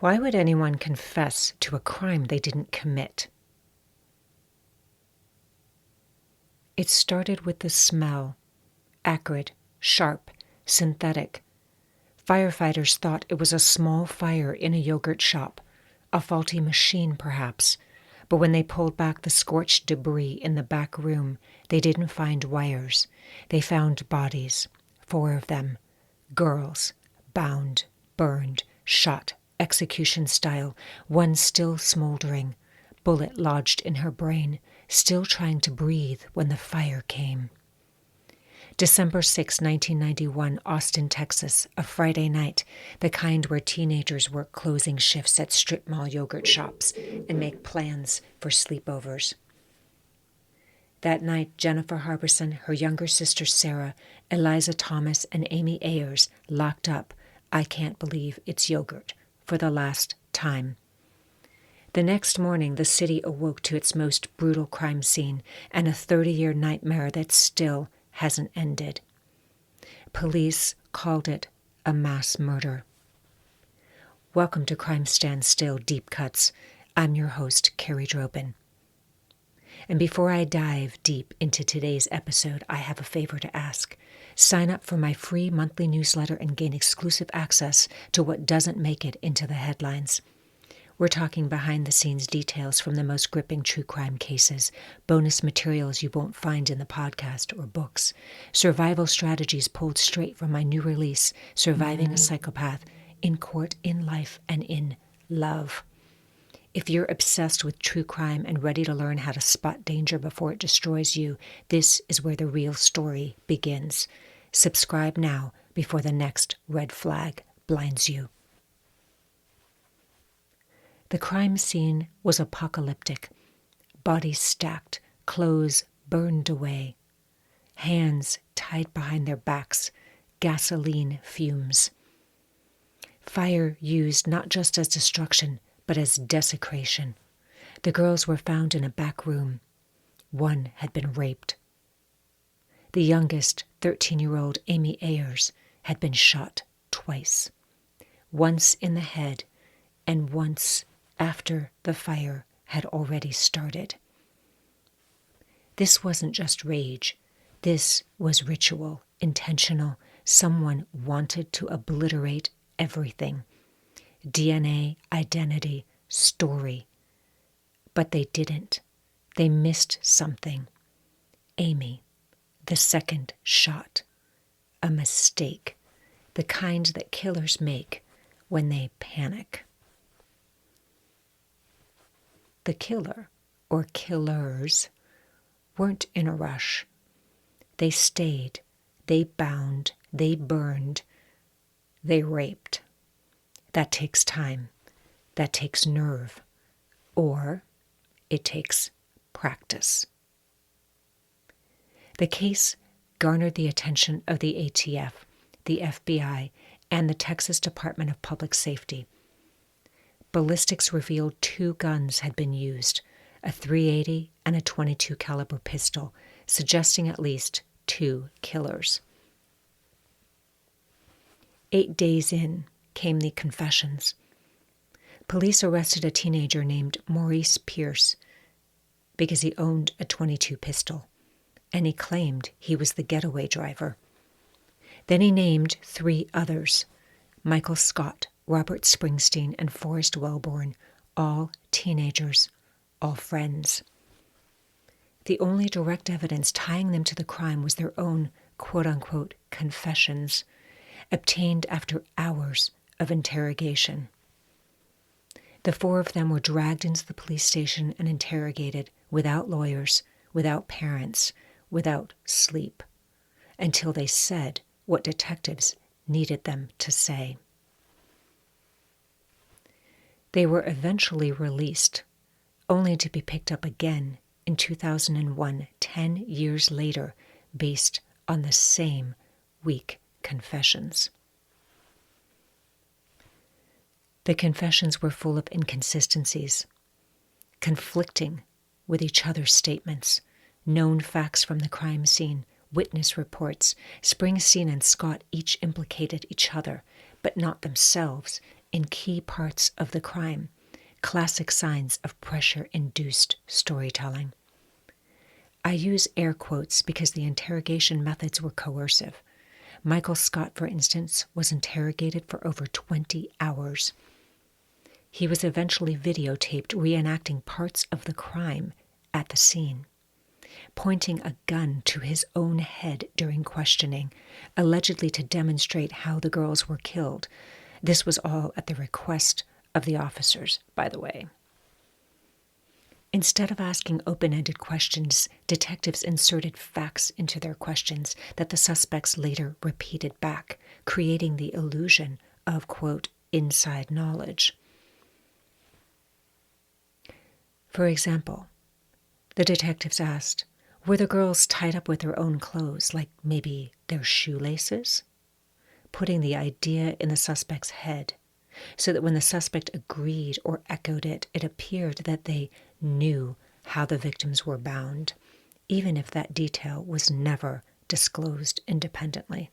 Why would anyone confess to a crime they didn't commit? It started with the smell. Acrid, sharp, synthetic. Firefighters thought it was a small fire in a yogurt shop, a faulty machine perhaps. But when they pulled back the scorched debris in the back room, they didn't find wires. They found bodies, 4 of them. Girls, bound, burned, shot, execution style, one still smoldering, bullet lodged in her brain, still trying to breathe when the fire came. December 6, 1991, Austin, Texas, a Friday night, the kind where teenagers work closing shifts at strip mall yogurt shops and make plans for sleepovers. That night, Jennifer Harbison, her younger sister Sarah, Eliza Thomas, and Amy Ayers locked up I Can't Believe It's Yogurt for the last time. The next morning, the city awoke to its most brutal crime scene and a 30-year nightmare that still hasn't ended. Police called it a mass murder. Welcome to Crime Stand Still Deep Cuts. I'm your host, Carrie Drobin. And before I dive deep into today's episode, I have a favor to ask. Sign up for my free monthly newsletter and gain exclusive access to what doesn't make it into the headlines. We're talking behind-the-scenes details from the most gripping true crime cases, bonus materials you won't find in the podcast or books, survival strategies pulled straight from my new release, Surviving a Psychopath, in court, in life, and in love. If you're obsessed with true crime and ready to learn how to spot danger before it destroys you, this is where the real story begins. Subscribe now before the next red flag blinds you. The crime scene was apocalyptic. Bodies stacked, clothes burned away. Hands tied behind their backs, gasoline fumes. Fire used not just as destruction, but as desecration. The girls were found in a back room. One had been raped. The youngest, 13-year-old Amy Ayers, had been shot twice. Once in the head and once after the fire had already started. This wasn't just rage. This was ritual, intentional. Someone wanted to obliterate everything. DNA, identity, story. But they didn't. They missed something. Amy, the second shot. A mistake. The kind that killers make when they panic. The killer, or killers, weren't in a rush. They stayed, they bound, they burned, they raped. That takes time, that takes nerve, or it takes practice. The case garnered the attention of the ATF, the FBI, and the Texas Department of Public Safety. Ballistics revealed 2 guns had been used, a .380 and a .22 caliber pistol, suggesting at least 2 killers. 8 days in came the confessions. Police arrested a teenager named Maurice Pierce because he owned a .22 pistol, and he claimed he was the getaway driver. Then he named 3 others, Michael Scott, Robert Springsteen, and Forrest Wellborn, all teenagers, all friends. The only direct evidence tying them to the crime was their own quote-unquote confessions, obtained after hours of interrogation. The 4 of them were dragged into the police station and interrogated without lawyers, without parents, without sleep, until they said what detectives needed them to say. They were eventually released, only to be picked up again in 2001, 10 years later, based on the same weak confessions. The confessions were full of inconsistencies, conflicting with each other's statements, known facts from the crime scene, witness reports. Springsteen and Scott each implicated each other, but not themselves in key parts of the crime, classic signs of pressure-induced storytelling. I use air quotes because the interrogation methods were coercive. Michael Scott, for instance, was interrogated for over 20 hours. He was eventually videotaped reenacting parts of the crime at the scene, pointing a gun to his own head during questioning, allegedly to demonstrate how the girls were killed. This was all at the request of the officers, by the way. Instead of asking open-ended questions, detectives inserted facts into their questions that the suspects later repeated back, creating the illusion of, quote, inside knowledge. For example, the detectives asked, were the girls tied up with their own clothes, like maybe their shoelaces? Putting the idea in the suspect's head, so that when the suspect agreed or echoed it, it appeared that they knew how the victims were bound, even if that detail was never disclosed independently.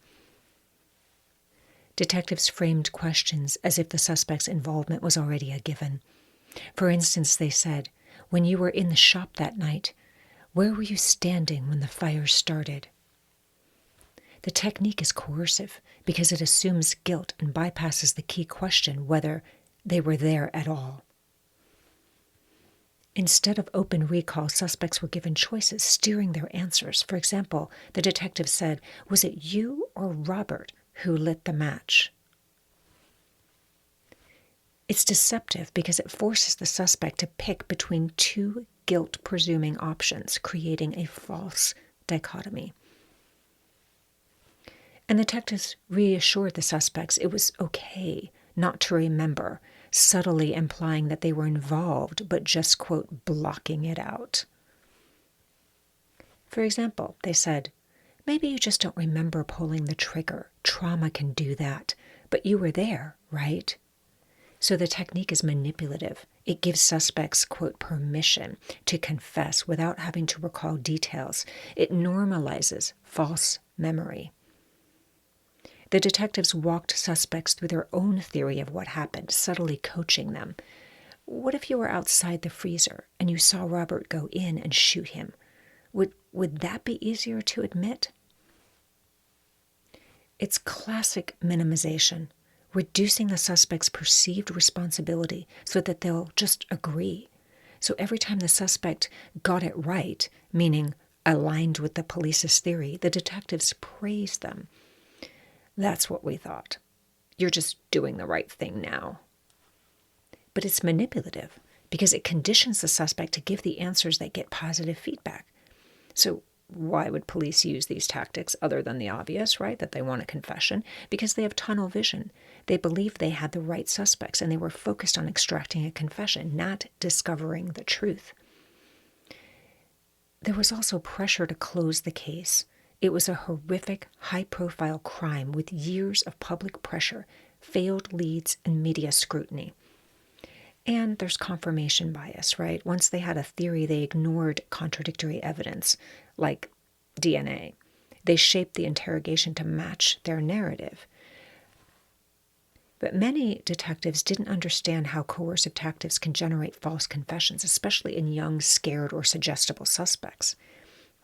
Detectives framed questions as if the suspect's involvement was already a given. For instance, they said, when you were in the shop that night, where were you standing when the fire started? The technique is coercive because it assumes guilt and bypasses the key question whether they were there at all. Instead of open recall, suspects were given choices, steering their answers. For example, the detective said, was it you or Robert who lit the match? It's deceptive because it forces the suspect to pick between two guilt-presuming options, creating a false dichotomy. And the detectives reassured the suspects it was okay not to remember, subtly implying that they were involved, but just, quote, blocking it out. For example, they said, maybe you just don't remember pulling the trigger. Trauma can do that. But you were there, right? So the technique is manipulative. It gives suspects, quote, permission to confess without having to recall details. It normalizes false memory. The detectives walked suspects through their own theory of what happened, subtly coaching them. What if you were outside the freezer and you saw Robert go in and shoot him? Would that be easier to admit? It's classic minimization, reducing the suspect's perceived responsibility so that they'll just agree. So every time the suspect got it right, meaning aligned with the police's theory, the detectives praised them. That's what we thought. You're just doing the right thing now. But it's manipulative because it conditions the suspect to give the answers that get positive feedback. So why would police use these tactics other than the obvious, right? That they want a confession? Because they have tunnel vision. They believed they had the right suspects and they were focused on extracting a confession, not discovering the truth. There was also pressure to close the case. It was a horrific, high-profile crime with years of public pressure, failed leads, and media scrutiny. And there's confirmation bias, right? Once they had a theory, they ignored contradictory evidence, like DNA. They shaped the interrogation to match their narrative. But many detectives didn't understand how coercive tactics can generate false confessions, especially in young, scared, or suggestible suspects.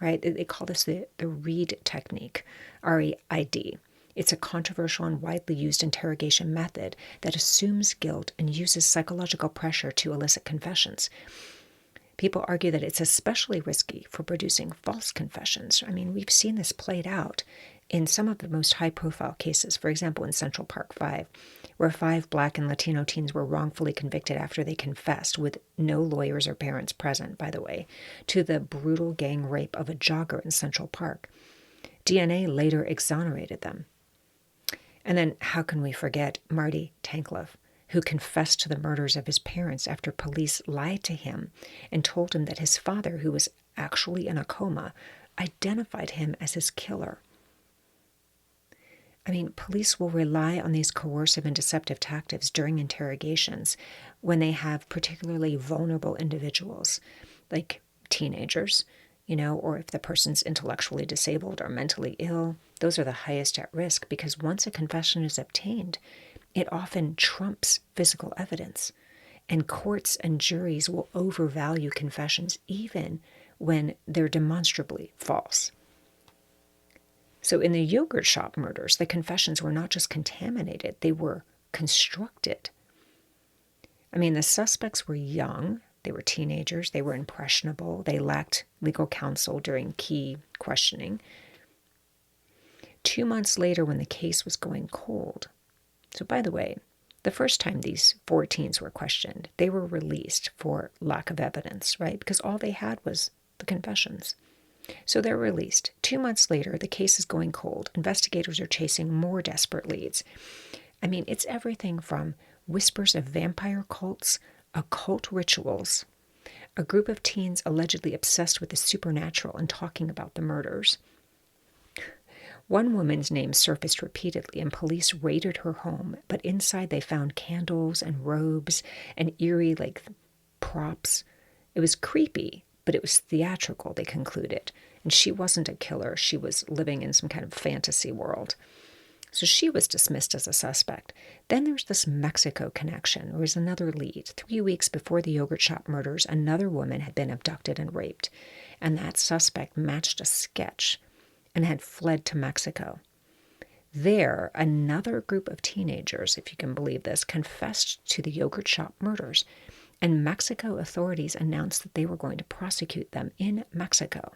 Right? They call this the REID technique, R-E-I-D. It's a controversial and widely used interrogation method that assumes guilt and uses psychological pressure to elicit confessions. People argue that it's especially risky for producing false confessions. I mean, we've seen this played out in some of the most high-profile cases. For example, in Central Park 5, where 5 Black and Latino teens were wrongfully convicted after they confessed, with no lawyers or parents present, by the way, to the brutal gang rape of a jogger in Central Park. DNA later exonerated them. And then how can we forget Marty Tankleff, who confessed to the murders of his parents after police lied to him and told him that his father, who was actually in a coma, identified him as his killer. I mean, police will rely on these coercive and deceptive tactics during interrogations when they have particularly vulnerable individuals, like teenagers, or if the person's intellectually disabled or mentally ill. Those are the highest at risk because once a confession is obtained, it often trumps physical evidence. And courts and juries will overvalue confessions even when they're demonstrably false. So in the yogurt shop murders, the confessions were not just contaminated, they were constructed. I mean, the suspects were young, they were teenagers, they were impressionable, they lacked legal counsel during key questioning. 2 months later, when the case was going cold, so by the way, the first time these 4 teens were questioned, they were released for lack of evidence, right? Because all they had was the confessions. So they're released. 2 months later, the case is going cold. Investigators are chasing more desperate leads. I mean, it's everything from whispers of vampire cults, occult rituals, a group of teens allegedly obsessed with the supernatural and talking about the murders. One woman's name surfaced repeatedly, and police raided her home, but inside they found candles and robes and eerie, props. It was creepy, but it was theatrical, they concluded. And she wasn't a killer. She was living in some kind of fantasy world. So she was dismissed as a suspect. Then there's this Mexico connection. There was another lead. 3 weeks before the yogurt shop murders, another woman had been abducted and raped. And that suspect matched a sketch and had fled to Mexico. There, another group of teenagers, if you can believe this, confessed to the yogurt shop murders, and Mexico authorities announced that they were going to prosecute them in Mexico.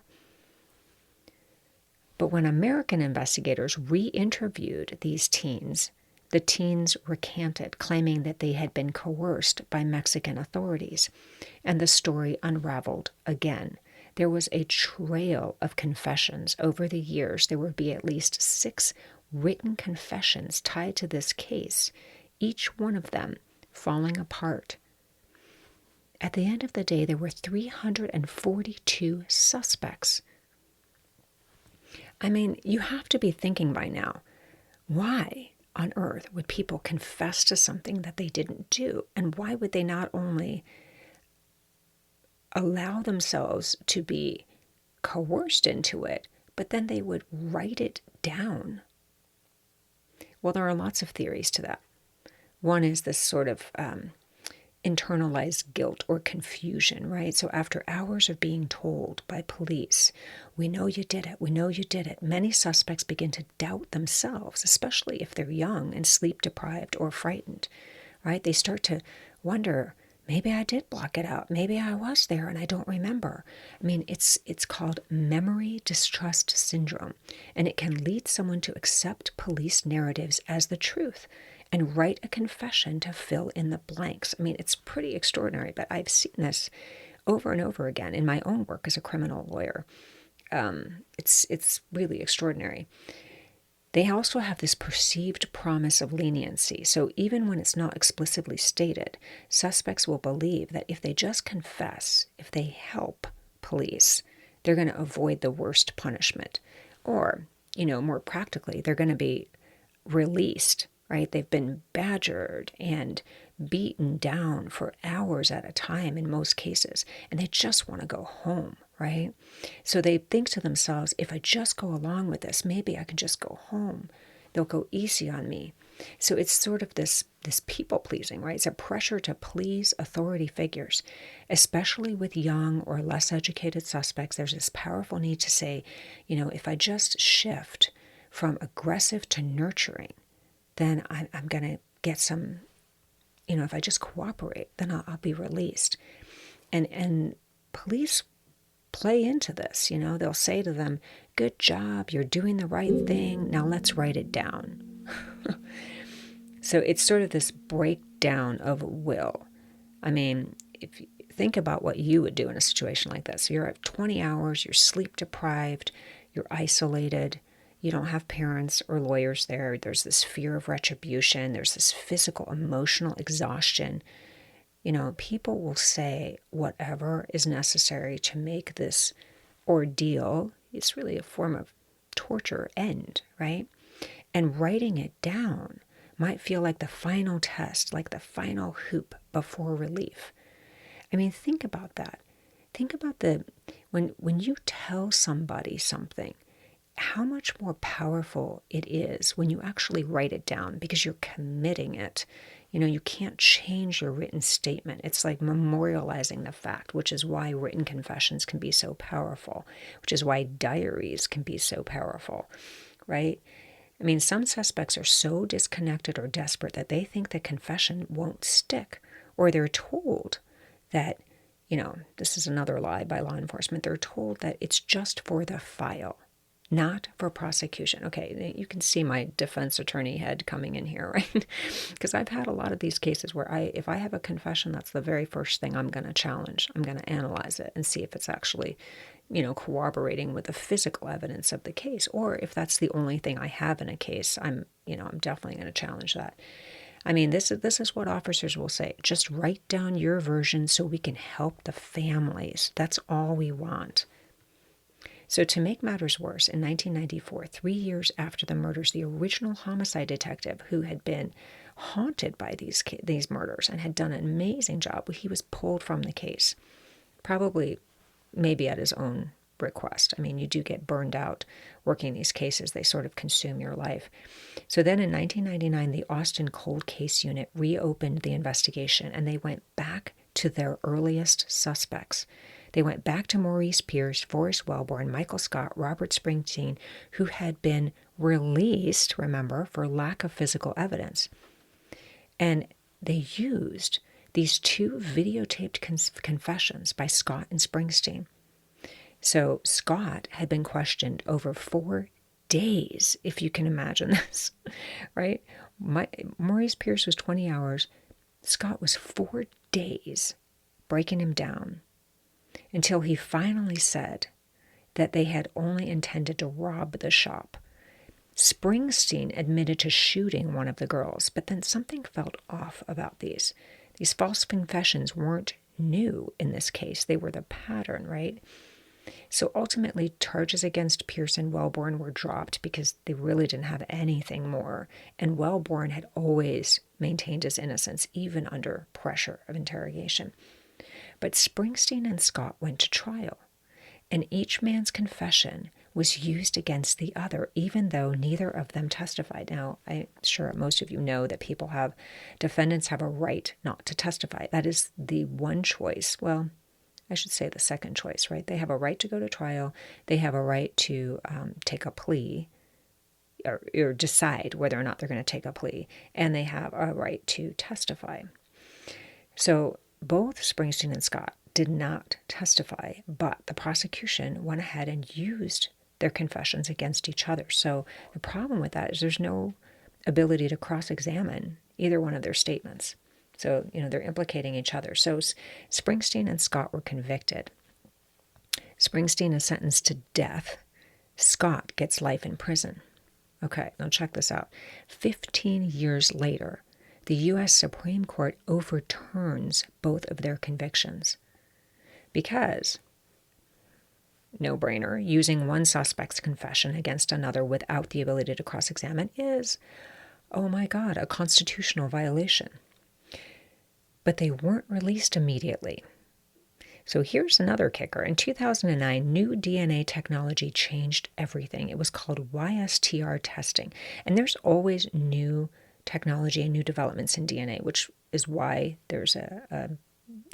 But when American investigators re-interviewed these teens, the teens recanted, claiming that they had been coerced by Mexican authorities, and the story unraveled again. There was a trail of confessions over the years. There would be at least 6 written confessions tied to this case, each one of them falling apart. At the end of the day, there were 342 suspects. I mean, you have to be thinking by now, why on earth would people confess to something that they didn't do? And why would they not only allow themselves to be coerced into it, but then they would write it down? Well, there are lots of theories to that. One is this sort of internalized guilt or confusion, right? So after hours of being told by police, we know you did it, we know you did it, many suspects begin to doubt themselves, especially if they're young and sleep deprived or frightened, right? They start to wonder, maybe I did block it out. Maybe I was there and I don't remember. I mean, it's called memory distrust syndrome, and it can lead someone to accept police narratives as the truth and write a confession to fill in the blanks. I mean, it's pretty extraordinary, but I've seen this over and over again in my own work as a criminal lawyer. It's really extraordinary. They also have this perceived promise of leniency. So even when it's not explicitly stated, suspects will believe that if they just confess, if they help police, they're going to avoid the worst punishment. Or, more practically, they're going to be released, right? They've been badgered and beaten down for hours at a time in most cases, and they just want to go home, right? So they think to themselves, if I just go along with this, maybe I can just go home. They'll go easy on me. So it's sort of this people pleasing, right? It's a pressure to please authority figures, especially with young or less educated suspects. There's this powerful need to say, if I just shift from aggressive to nurturing, then I'm going to get some, if I just cooperate, then I'll be released. And police play into this, they'll say to them, good job, you're doing the right thing, now let's write it down. So it's sort of this breakdown of will. I mean, if you think about what you would do in a situation like this, you're at 20 hours, you're sleep deprived, you're isolated, you don't have parents or lawyers there. There's this fear of retribution. There's this physical, emotional exhaustion. People will say whatever is necessary to make this ordeal, it's really a form of torture, end, right? And writing it down might feel like the final test, like the final hoop before relief. I mean, think about that. think about when you tell somebody something, how much more powerful it is when you actually write it down because you're committing it. You can't change your written statement. It's like memorializing the fact, which is why written confessions can be so powerful, which is why diaries can be so powerful, right? I mean, some suspects are so disconnected or desperate that they think the confession won't stick, or they're told that, this is another lie by law enforcement. They're told that it's just for the file, not for prosecution. Okay, you can see my defense attorney head coming in here, right? Because I've had a lot of these cases where if I have a confession, that's the very first thing I'm going to challenge. I'm going to analyze it and see if it's actually, corroborating with the physical evidence of the case, or if that's the only thing I have in a case, I'm definitely going to challenge that. I mean, this is what officers will say. Just write down your version so we can help the families. That's all we want. So to make matters worse, in 1994, 3 years after the murders, the original homicide detective who had been haunted by these murders and had done an amazing job, he was pulled from the case, probably maybe at his own request. I mean, you do get burned out working these cases. They sort of consume your life. So then in 1999, the Austin Cold Case Unit reopened the investigation, and they went back to their earliest suspects. They went back to Maurice Pierce, Forrest Wellborn, Michael Scott, Robert Springsteen, who had been released, remember, for lack of physical evidence. And they used these two videotaped confessions by Scott and Springsteen. So Scott had been questioned over 4 days, if you can imagine this, right? Maurice Pierce was 20 hours. Scott was 4 days breaking him down until he finally said that they had only intended to rob the shop. Springsteen admitted to shooting one of the girls, but then something felt off about these. These false confessions weren't new in this case. They were the pattern, right? So ultimately, charges against Pierce and Wellborn were dropped because they really didn't have anything more. And Wellborn had always maintained his innocence, even under pressure of interrogation. But Springsteen and Scott went to trial, and each man's confession was used against the other, even though neither of them testified. Now, I'm sure most of you know that defendants have a right not to testify. That is the one choice. Well, I should say the second choice, right? They have a right to go to trial. They have a right to take a plea or decide whether or not they're going to take a plea. And they have a right to testify. So both Springsteen and Scott did not testify, but the prosecution went ahead and used their confessions against each other. So the problem with that is there's no ability to cross-examine either one of their statements. So, they're implicating each other. So Springsteen and Scott were convicted. Springsteen is sentenced to death. Scott gets life in prison. Okay, now check this out. 15 years later, the U.S. Supreme Court overturns both of their convictions because, no-brainer, using one suspect's confession against another without the ability to cross-examine is, oh my God, a constitutional violation. But they weren't released immediately. So here's another kicker. In 2009, new DNA technology changed everything. It was called YSTR testing. And there's always new technology and new developments in DNA, which is why there's a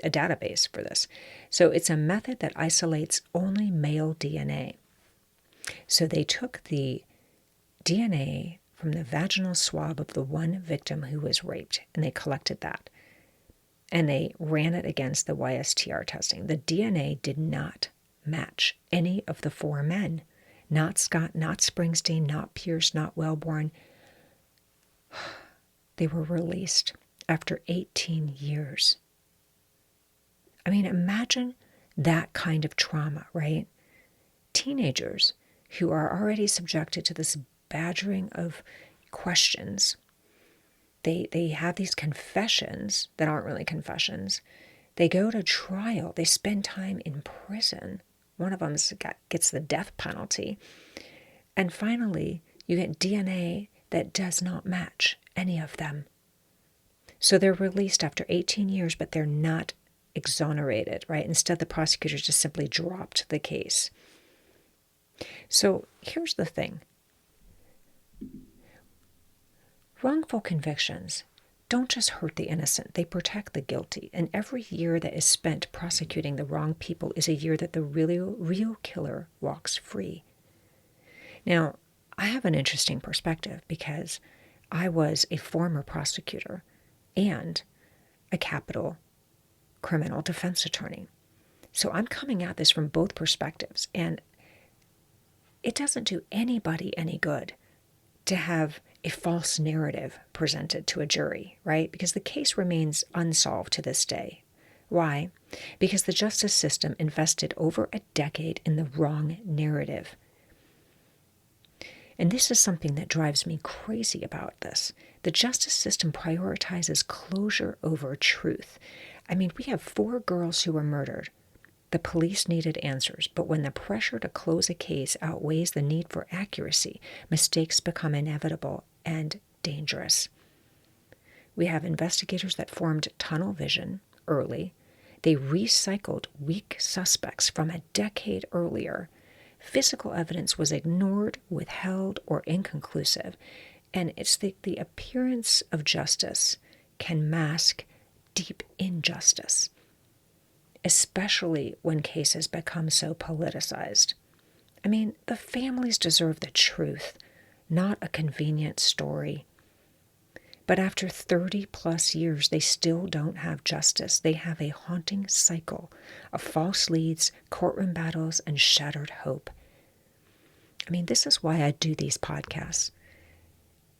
database for this. So it's a method that isolates only male DNA. So they took the DNA from the vaginal swab of the one victim who was raped, and they collected that. And they ran it against the YSTR testing. The DNA did not match any of the 4 men. Not Scott, not Springsteen, not Pierce, not Wellborn. They were released after 18 years. I mean, imagine that kind of trauma, right? Teenagers who are already subjected to this badgering of questions. They have these confessions that aren't really confessions. They go to trial. They spend time in prison. One of them gets the death penalty. And finally, you get DNA that does not match any of them. So they're released after 18 years, but they're not exonerated, right? Instead, the prosecutors just simply dropped the case. So here's the thing. Wrongful convictions don't just hurt the innocent, they protect the guilty. And every year that is spent prosecuting the wrong people is a year that the real killer walks free. Now, I have an interesting perspective because I was a former prosecutor and a capital criminal defense attorney. So I'm coming at this from both perspectives, and it doesn't do anybody any good to have a false narrative presented to a jury, right? Because the case remains unsolved to this day. Why? Because the justice system invested over a decade in the wrong narrative. And this is something that drives me crazy about this. The justice system prioritizes closure over truth. I mean, we have 4 girls who were murdered. The police needed answers, but when the pressure to close a case outweighs the need for accuracy, mistakes become inevitable and dangerous. We have investigators that formed tunnel vision early. They recycled weak suspects from a decade earlier. Physical evidence was ignored, withheld, or inconclusive, and it's the appearance of justice can mask deep injustice, especially when cases become so politicized. I mean, the families deserve the truth, not a convenient story. But after 30 plus years, they still don't have justice. They have a haunting cycle of false leads, courtroom battles, and shattered hope. I mean, this is why I do these podcasts.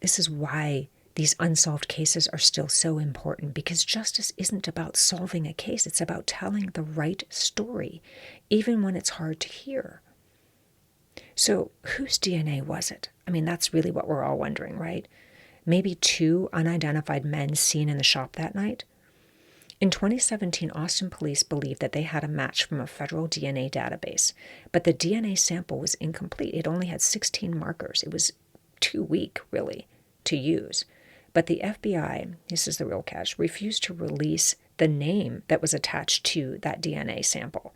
This is why these unsolved cases are still so important, because justice isn't about solving a case. It's about telling the right story, even when it's hard to hear. So whose DNA was it? I mean, that's really what we're all wondering, right? Maybe 2 unidentified men seen in the shop that night? In 2017, Austin police believed that they had a match from a federal DNA database, but the DNA sample was incomplete. It only had 16 markers. It was too weak, really, to use. But the FBI, this is the real catch, refused to release the name that was attached to that DNA sample.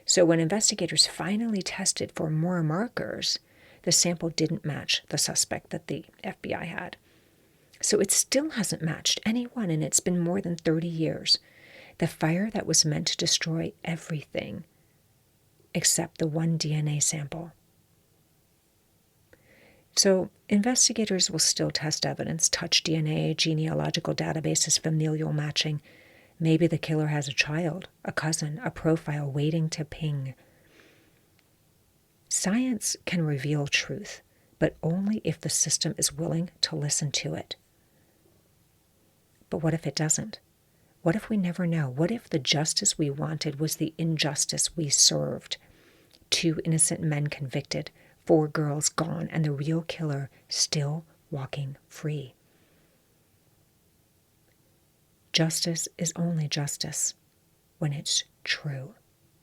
So when investigators finally tested for more markers, the sample didn't match the suspect that the FBI had. So it still hasn't matched anyone, and it's been more than 30 years. The fire that was meant to destroy everything except the one DNA sample. So investigators will still test evidence, touch DNA, genealogical databases, familial matching. Maybe the killer has a child, a cousin, a profile waiting to ping. Science can reveal truth, but only if the system is willing to listen to it. But what if it doesn't? What if we never know? What if the justice we wanted was the injustice we served? 2 innocent men convicted, 4 girls gone, and the real killer still walking free. Justice is only justice when it's true.